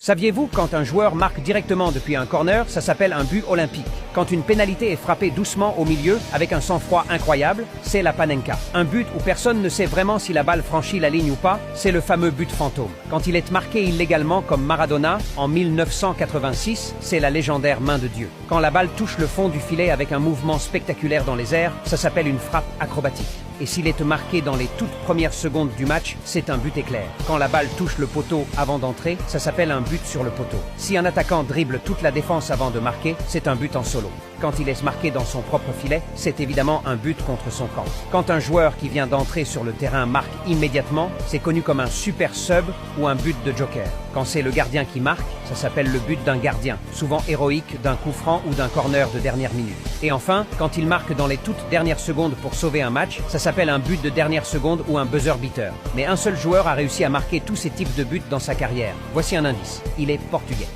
Saviez-vous, quand un joueur marque directement depuis un corner, ça s'appelle un but olympique. Quand une pénalité est frappée doucement au milieu, avec un sang-froid incroyable, c'est la panenka. Un but où personne ne sait vraiment si la balle franchit la ligne ou pas, c'est le fameux but fantôme. Quand il est marqué illégalement comme Maradona, en 1986, c'est la légendaire main de Dieu. Quand la balle touche le fond du filet avec un mouvement spectaculaire dans les airs, ça s'appelle une frappe acrobatique. Et s'il est marqué dans les toutes premières secondes du match, c'est un but éclair. Quand la balle touche le poteau avant d'entrer, ça s'appelle un but sur le poteau. Si un attaquant dribble toute la défense avant de marquer, c'est un but en solo. Quand il est marqué dans son propre filet, c'est évidemment un but contre son camp. Quand un joueur qui vient d'entrer sur le terrain marque immédiatement, c'est connu comme un super sub ou un but de joker. Quand c'est le gardien qui marque, ça s'appelle le but d'un gardien, souvent héroïque, d'un coup franc ou d'un corner de dernière minute. Et enfin, quand il marque dans les toutes dernières secondes pour sauver un match, ça s'appelle un but de dernière seconde ou un buzzer beater. Mais un seul joueur a réussi à marquer tous ces types de buts dans sa carrière. Voici un indice, il est portugais.